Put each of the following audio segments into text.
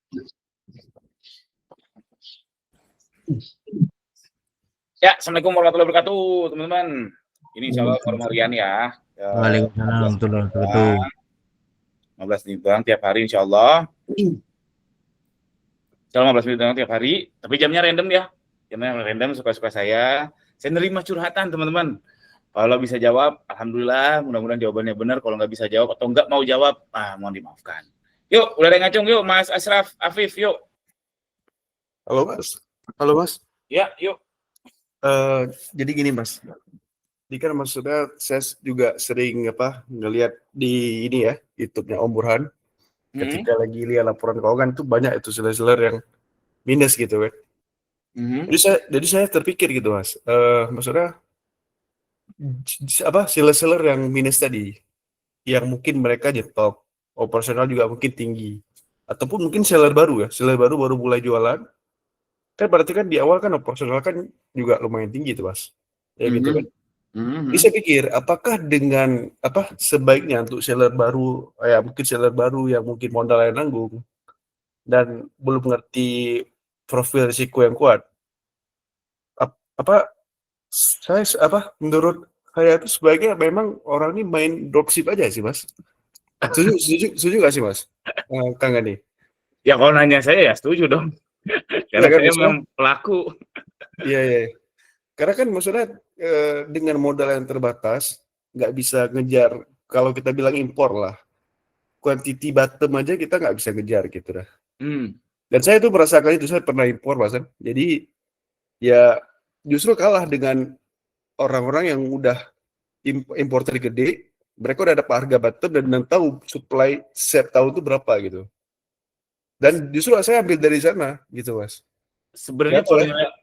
Ya, Assalamualaikum warahmatullahi wabarakatuh, teman-teman. Ini insya Allah forum harian ya. Waalaikumsalam warahmatullahi wabarakatuh. 15 menit bang tiap hari insya Allah. Insya Allah 15 menit bang tiap hari. Tapi jamnya random ya. Jamnya random, suka-suka saya. Saya nerima curhatan teman-teman. Kalau bisa jawab, alhamdulillah. Mudah-mudahan jawabannya benar. Kalau nggak bisa jawab atau nggak mau jawab, mohon dimaafkan. Yuk, udah ada yang ngacung yuk, Mas Ashraf, Afif, yuk. Halo Mas. Halo Mas. Ya, yuk. Jadi gini Mas. Jadi kan maksudnya saya juga sering ngelihat di ini ya YouTube-nya Om Burhan. Ketika lagi lihat laporan keuangan tuh banyak itu seller-seller yang minus gitu kan. Jadi saya terpikir gitu Mas. Maksudnya seller-seller yang minus tadi, yang mungkin mereka nyetok, operasional juga mungkin tinggi, ataupun mungkin seller baru baru mulai jualan. Kan berarti kan di awal kan operasional kan juga lumayan tinggi tuh Mas. Ya gitu kan. Jadi saya pikir apakah dengan sebaiknya untuk seller baru, mungkin seller baru yang mungkin modalnya nanggung dan belum ngerti profil risiko yang kuat, menurut saya itu sebaiknya memang orang ini main dropship aja sih Mas. Setuju nggak sih Mas? Kang Gani? Ya kalau nanya saya ya setuju dong. Karena Ya kan, saya memang pelaku. Iya. Karena kan maksudnya dengan modal yang terbatas, nggak bisa ngejar, kalau kita bilang impor lah, quantity bottom aja kita nggak bisa ngejar gitu dah. Dan saya tuh merasakan itu, saya pernah impor Mas. Jadi ya justru kalah dengan orang-orang yang udah importer gede, mereka udah ada harga bottom dan tahu supply setiap tahun itu berapa gitu. Dan justru saya ambil dari sana gitu Mas. Sebenarnya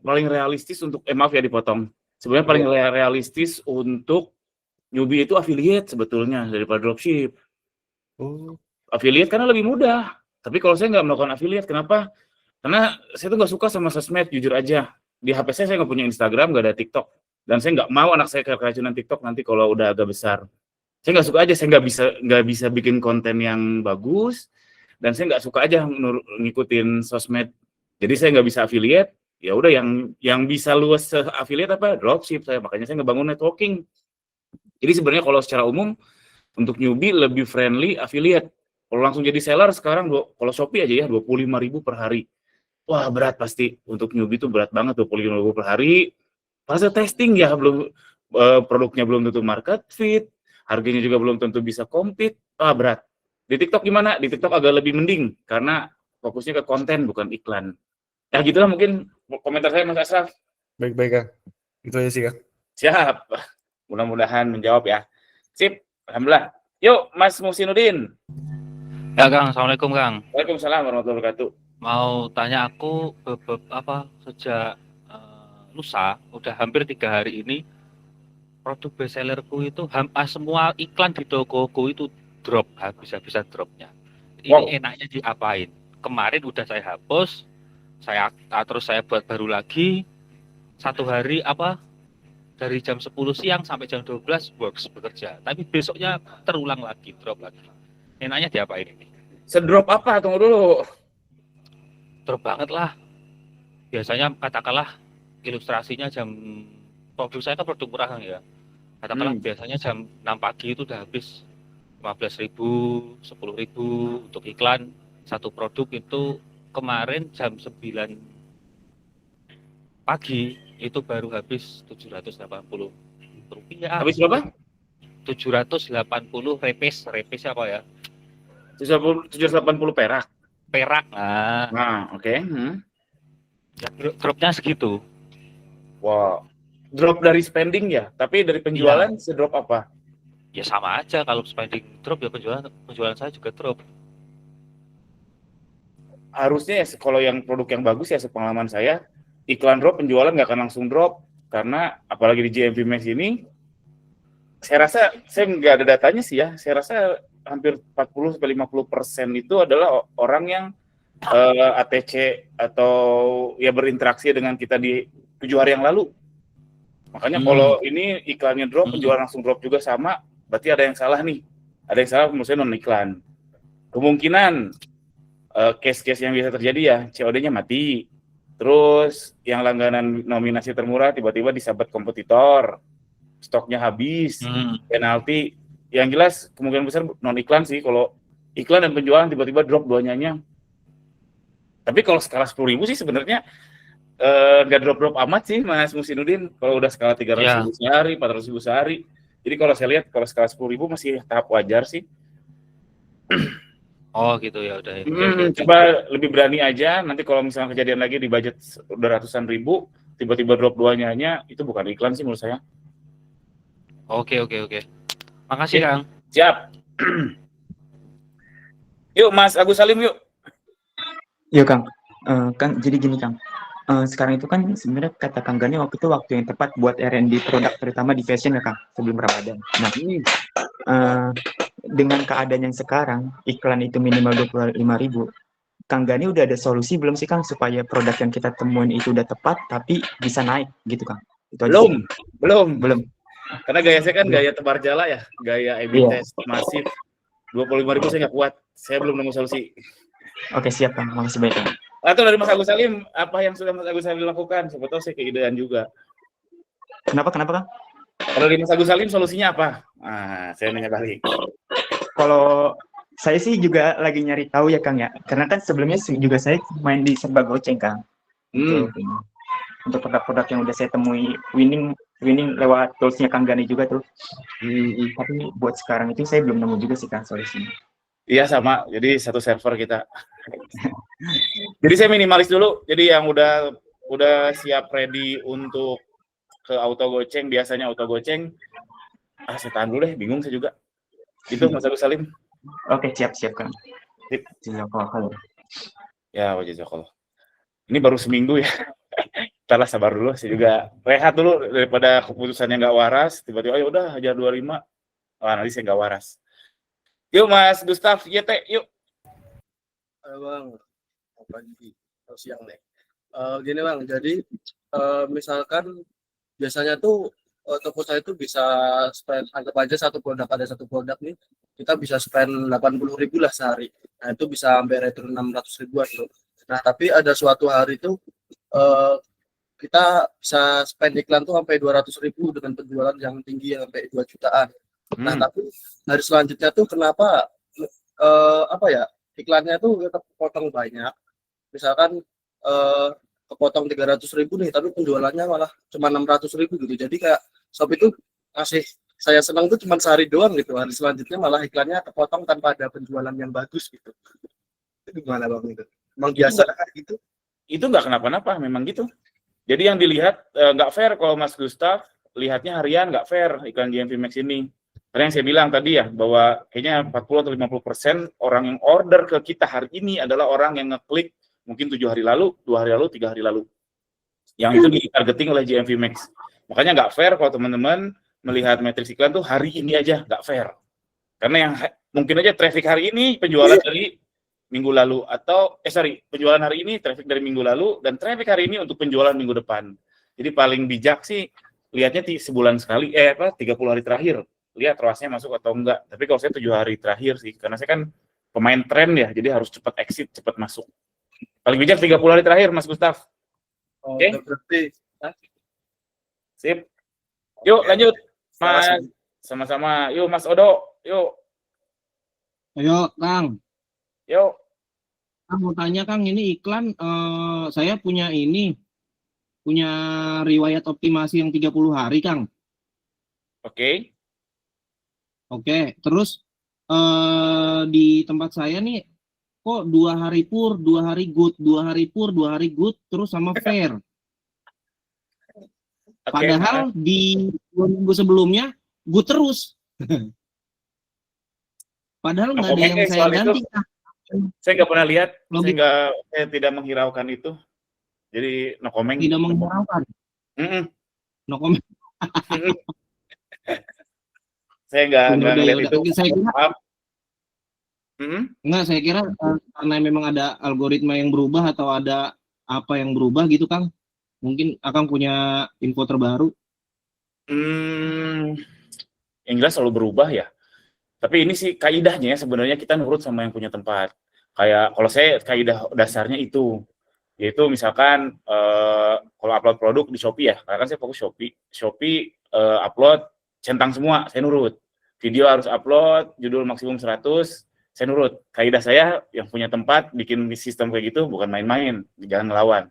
paling realistis untuk maaf ya dipotong. Sebenarnya paling realistis untuk newbie itu affiliate sebetulnya daripada dropship. Affiliate karena lebih mudah. Tapi kalau saya nggak melakukan affiliate, kenapa? Karena saya tuh nggak suka sama sosmed, jujur aja. Di HP saya nggak punya Instagram, nggak ada TikTok. Dan saya nggak mau anak saya keracunan TikTok nanti kalau udah agak besar. Saya nggak suka aja, saya nggak bisa bikin konten yang bagus. Dan saya nggak suka aja ngikutin sosmed. Jadi saya nggak bisa affiliate. Ya udah yang bisa luas affiliate dropship saya, makanya saya ngebangun networking. Jadi sebenarnya kalau secara umum untuk newbie lebih friendly affiliate. Kalau langsung jadi seller sekarang kalau Shopee aja ya 25.000 per hari. Wah, berat pasti untuk newbie itu berat banget 25.000 per hari. Fase testing ya belum produknya belum tentu market fit, harganya juga belum tentu bisa compete. Berat. Di TikTok gimana? Di TikTok agak lebih mending karena fokusnya ke konten bukan iklan. Ya gitulah mungkin komentar saya Mas Ashraf. Baik Kang. Itu aja sih Kang. Siap. Mudah-mudahan menjawab ya. Sip. Alhamdulillah. Yuk Mas Muhsinuddin. Ya Kang, Assalamualaikum Kang. Waalaikumsalam warahmatullahi wabarakatuh. Mau tanya aku sejak lusa udah hampir 3 hari ini produk bestsellerku itu semua iklan di tokoku itu drop, habis-habisan dropnya. Ini enaknya diapain? Kemarin udah saya hapus, terus saya buat baru lagi. 1 hari dari jam 10 siang sampai jam 12 bekerja. Tapi besoknya terulang lagi, drop lagi. Enaknya diapain ini? Sedrop apa? Tunggu dulu. Drop banget lah. Biasanya katakanlah ilustrasinya produk saya kan produk murah kan ya. Katakanlah biasanya jam 6 pagi itu udah habis 15.000, 10.000 untuk iklan. Satu produk itu kemarin jam 9 pagi itu baru habis 780 rupiah. Habis berapa? 780 repes apa ya? 780 perak. Nah, oke. Ya, dropnya segitu. Wow. Drop dari spending ya, tapi dari penjualan sedrop apa? Ya sama aja, kalau spending drop ya penjualan saya juga drop. Harusnya ya kalau yang produk yang bagus ya sepengalaman saya, iklan drop penjualan nggak akan langsung drop karena apalagi di JMP Max ini, saya rasa saya nggak ada datanya sih ya, saya rasa hampir 40-50% itu adalah orang yang ATC atau ya berinteraksi dengan kita di 7 hari yang lalu. Makanya kalau ini iklannya drop, penjualan langsung drop juga sama, berarti ada yang salah nih. Ada yang salah menurut saya non iklan. Kemungkinan case-case yang biasa terjadi ya, COD-nya mati. Terus yang langganan nominasi termurah tiba-tiba disabet kompetitor, stoknya habis, penalti. Yang jelas kemungkinan besar non iklan sih, kalau iklan dan penjualan tiba-tiba drop duanya. Tapi kalau skala 10.000 sih sebenarnya nggak drop amat sih Mas Musinuddin. Kalau udah skala 300.000 sehari, 400.000 sehari. Jadi kalau saya lihat kalau skala 10.000 masih tahap wajar sih. Oh gitu ya udah. Coba lebih berani aja. Nanti kalau misalnya kejadian lagi di budget udah ratusan ribu, tiba-tiba drop duanya, itu bukan iklan sih menurut saya. Oke. Makasih Kang. Siap. Yuk Mas Agus Salim yuk. Iya Kang. Kang jadi gini Kang. Sekarang itu kan sebenarnya kata Kang Gani waktu yang tepat buat R&D produk terutama di fashion ya Kang sebelum Ramadan. Nah, dengan keadaan yang sekarang iklan itu minimal 25.000. Kang Gani udah ada solusi belum sih Kang supaya produk yang kita temuin itu udah tepat tapi bisa naik gitu Kang? Itu aja sih. Belum. Karena gaya saya kan gaya tebar jala ya, gaya A/B test masif. 25.000 saya nggak kuat. Saya belum nemu solusi. Oke, siap Kang. Makasih banyak Kang. Atau dari Mas Agus Salim, apa yang sudah Mas Agus Salim lakukan? Siapa tahu saya keidean juga. Kenapa Kang? Kalau dari Mas Agus Salim solusinya apa? Saya nanya balik. Kalau saya sih juga lagi nyari tahu ya Kang ya. Karena kan sebelumnya juga saya main di Serba Goceng Kang. Untuk produk-produk yang udah saya temui winning lewat toolsnya Kang Gani juga tuh. Tapi buat sekarang itu saya belum nemu juga sih Kang solusinya. Iya sama, jadi satu server kita. Jadi saya minimalis dulu. Jadi yang udah siap ready untuk ke auto goceng, biasanya auto goceng. Saya tahan dulu deh, bingung saya juga. Itu Mas Agus Salim. Oke, siap Kang. Sip. Jazakallah. Ya, wajazakallah. Ini baru seminggu ya. Ntar sabar dulu, saya juga rehat dulu daripada keputusannya nggak waras. Tiba-tiba, ya udah hajar 25. Nanti saya nggak waras. Yuk Mas Gustaf, YT, yuk. Bang, pagi atau siang nih. Gini Bang, jadi misalkan biasanya tuh toko saya itu bisa spend, anggap aja ada satu produk nih, kita bisa spend 80.000 lah sehari. Nah itu bisa sampai return 600.000-an loh. Nah tapi ada suatu hari tuh kita bisa spend iklan tuh sampai 200.000 dengan penjualan yang tinggi sampai 2 jutaan. Nah tapi hari selanjutnya tuh kenapa iklannya tuh tetap potong banyak, misalkan kepotong 300.000 nih tapi penjualannya malah cuma 600.000 gitu. Jadi kayak shop itu ngasih saya senang tuh cuma sehari doang gitu, hari selanjutnya malah iklannya kepotong tanpa ada penjualan yang bagus gitu. Itu gimana Bang itu? Emang biasa kayak gitu? Itu nggak kenapa-napa, memang gitu. Jadi yang dilihat nggak fair kalau Mas Gustaf lihatnya harian, nggak fair iklan GMV Max ini. Karena yang saya bilang tadi ya, bahwa kayaknya 40 atau 50% orang yang order ke kita hari ini adalah orang yang ngeklik mungkin 7 hari lalu, 2 hari lalu, 3 hari lalu. Yang itu di-targeting oleh GMV Max. Makanya nggak fair kalau teman-teman melihat matriks iklan tuh hari ini aja, nggak fair. Karena yang mungkin aja traffic hari ini, penjualan dari minggu lalu. Atau, penjualan hari ini, traffic dari minggu lalu, dan traffic hari ini untuk penjualan minggu depan. Jadi paling bijak sih, lihatnya sebulan sekali, 30 hari terakhir. Lihat ROAS-nya masuk atau enggak. Tapi kalau saya 7 hari terakhir sih, karena saya kan pemain tren ya, jadi harus cepat exit, cepat masuk. Paling bijak 30 hari terakhir, Mas Gustaf. Oke? Berarti Sip. Yuk, lanjut. Mas, sama-sama. Yuk, Mas Odo. Yuk. Ayo, Kang. Yuk. Kang mau tanya Kang, ini iklan saya punya riwayat optimasi yang 30 hari, Kang. Oke. Oke, terus di tempat saya nih kok 2 hari pur, 2 hari good, 2 hari pur, 2 hari good, terus sama fair. Padahal di 2 minggu sebelumnya good terus. Padahal nggak ada yang saya ganti. Saya nggak pernah lihat, saya tidak menghiraukan itu. Jadi no comment. Tidak menghiraukan. No comment. Saya nggak ngeliat itu. Saya kira karena memang ada algoritma yang berubah atau ada apa yang berubah gitu, Kang. Mungkin Akang punya info terbaru. Yang jelas selalu berubah ya. Tapi ini sih kaidahnya ya, sebenarnya kita nurut sama yang punya tempat. Kayak kalau saya kaidah dasarnya itu, yaitu misalkan kalau upload produk di Shopee ya, karena kan saya fokus Shopee upload centang semua, saya nurut. Video harus upload, judul maksimum 100, saya nurut. Kaidah saya yang punya tempat bikin sistem kayak gitu bukan main-main, jangan ngelawan.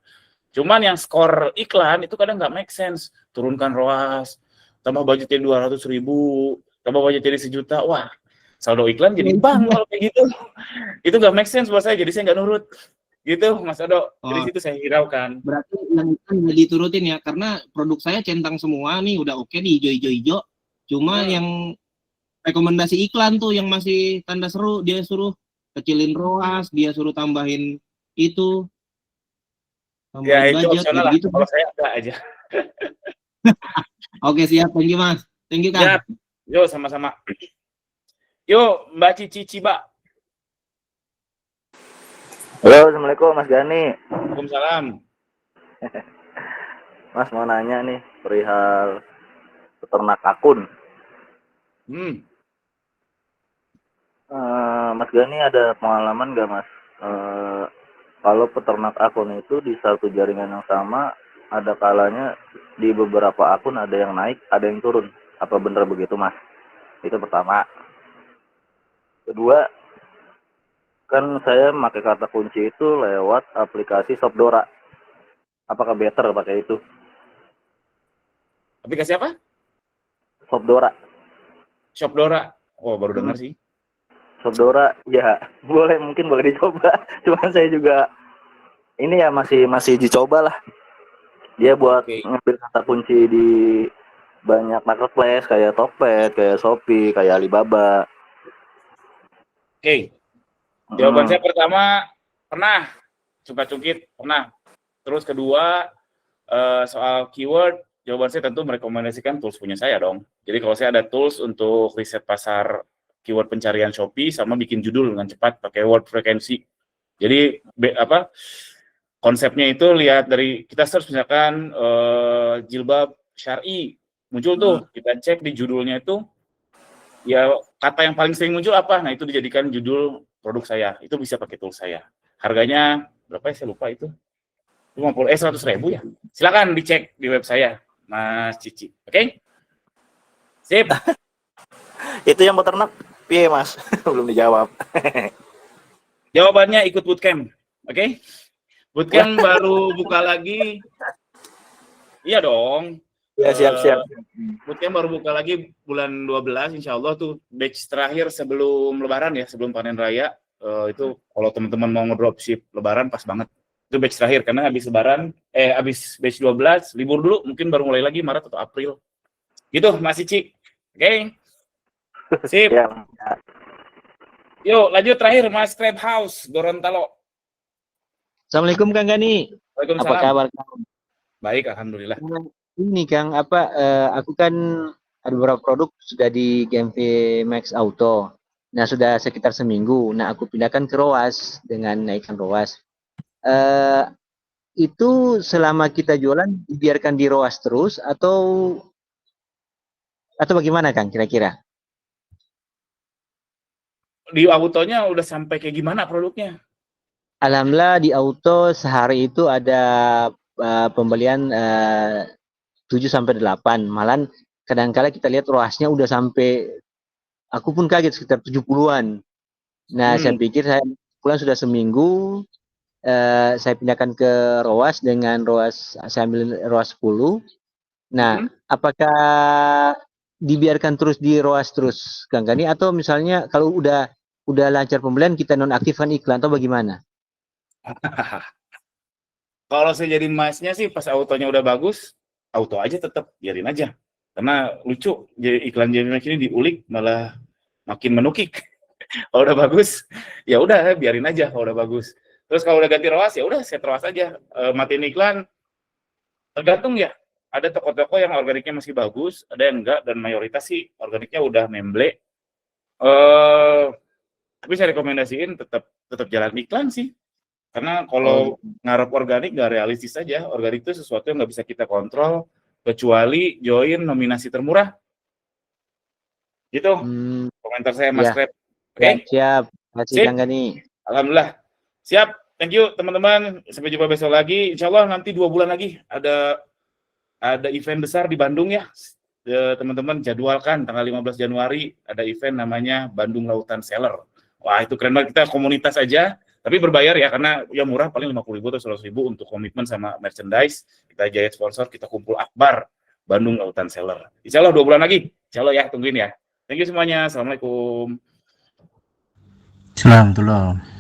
Cuman yang skor iklan itu kadang nggak make sense. Turunkan ROAS, tambah budgetnya 200.000, tambah budgetnya 1 juta. Wah, saldo iklan jadi bang kalau kayak gitu. Itu nggak make sense buat saya, jadi saya nggak nurut. Gitu, Mas Odo. Jadi Oh. situ saya hiraukan. Berarti yang kan nggak diturutin ya, karena produk saya centang semua nih, udah oke di hijau-hijau. Cuma yang rekomendasi iklan tuh yang masih tanda seru, dia suruh kecilin ROAS, dia suruh tambahin itu, Ya tambahin itu budget, opsional lah. gitu. Kalau saya enggak aja. Oke, siap. Thank you, Mas. Thank you, Kang. Ya, yo sama-sama. Yo, Mbak Cici Ciba. Halo, Assalamualaikum Mas Gani. Waalaikumsalam. Mas mau nanya nih perihal peternak akun. Mas Gani ada pengalaman nggak Mas? Kalau peternak akun itu di satu jaringan yang sama, ada kalanya di beberapa akun ada yang naik, ada yang turun. Apa benar begitu Mas? Itu pertama. Kedua, kan saya pakai kata kunci itu lewat aplikasi Shopdora. Apakah better pakai itu? Aplikasi apa? Shopdora. Shopdora. Oh, baru dengar sih. Shopdora, ya mungkin boleh dicoba. Cuman saya juga ini ya masih dicoba lah. Dia buat Oke. ngambil kata kunci di banyak marketplace kayak Tokped, kayak Shopee, kayak Alibaba. Oke. Jawaban saya pertama, pernah. Cungkit-cungkit, pernah. Terus kedua, soal keyword, jawaban saya tentu merekomendasikan tools punya saya dong. Jadi kalau saya ada tools untuk riset pasar keyword pencarian Shopee sama bikin judul dengan cepat pakai word frekuensi. Jadi konsepnya itu lihat dari kita search misalkan jilbab syar'i, muncul tuh, kita cek di judulnya itu ya kata yang paling sering muncul apa, nah itu dijadikan judul produk saya, itu bisa pakai tools saya. Harganya berapa ya, saya lupa itu 100.000 ya, silakan dicek di web saya Mas Cici. Oke? Sip. Itu yang peternak piye Mas? Belum dijawab. Jawabannya ikut bootcamp. Oke? Bootcamp baru buka lagi. Iya dong. Ya siap. Bootcamp baru buka lagi bulan 12, insya Allah tuh batch terakhir sebelum Lebaran ya, sebelum panen raya. Itu kalau teman-teman mau ngedropship Lebaran pas banget. Itu batch terakhir karena habis Lebaran, habis batch 12 libur dulu, mungkin baru mulai lagi Maret atau April. Gitu, Mas Cici. Oke? Sip. Ya. Yuk, lanjut terakhir Mas Crab House Gorontalo. Assalamualaikum Kang Gani. Waalaikumsalam. Apa kabar Kang? Baik, alhamdulillah. Ini Kang, aku kan ada beberapa produk sudah di GMV Max Auto. Nah, sudah sekitar seminggu. Nah, aku pindahkan ke ROAS dengan naikkan ROAS. Itu selama kita jualan dibiarkan di ROAS terus atau bagaimana Kang kira-kira? Di autonya udah sampai kayak gimana produknya? Alhamdulillah di auto sehari itu ada pembelian 7-8. Malah kadang-kala kita lihat ROAS-nya udah sampai, aku pun kaget sekitar 70-an. Nah, saya pikir saya pulang sudah seminggu, saya pindahkan ke ROAS dengan ROAS, saya ambil ROAS 10. Nah, apakah dibiarkan terus di ROAS terus, Kang Gani, atau misalnya kalau udah lancar pembelian kita nonaktifkan iklan atau bagaimana? Kalau saya jadi masnya sih pas autonya udah bagus, auto aja tetap biarin aja. Karena lucu, jadi iklan Gmax ini diulik malah makin menukik. Kalau udah bagus, ya udah biarin aja kalau udah bagus. Terus kalau udah ganti ROAS ya udah set ROAS aja. Matiin iklan tergantung ya. Ada toko-toko yang organiknya masih bagus, ada yang enggak, dan mayoritas sih organiknya udah memble. Tapi saya rekomendasiin tetap jalan iklan sih. Karena kalau ngarep organik nggak realistis aja. Organik itu sesuatu yang nggak bisa kita kontrol, kecuali join nominasi termurah. Gitu. Komentar saya Mas Crab. Oke? Siap. Terima kasih Sip. Kang Gani. Alhamdulillah. Siap. Thank you teman-teman. Sampai jumpa besok lagi. Insya Allah nanti 2 bulan lagi ada event besar di Bandung ya. Teman-teman jadwalkan tanggal 15 Januari ada event namanya Bandung Lautan Seller. Wah itu keren banget, kita komunitas aja, tapi berbayar ya karena ya murah paling 50.000 atau 100.000 untuk komitmen sama merchandise. Kita jahit sponsor, kita kumpul akbar Bandung Lautan Seller. Insya Allah 2 bulan lagi. Insya Allah ya, tungguin ya. Thank you semuanya. Assalamualaikum. Salam.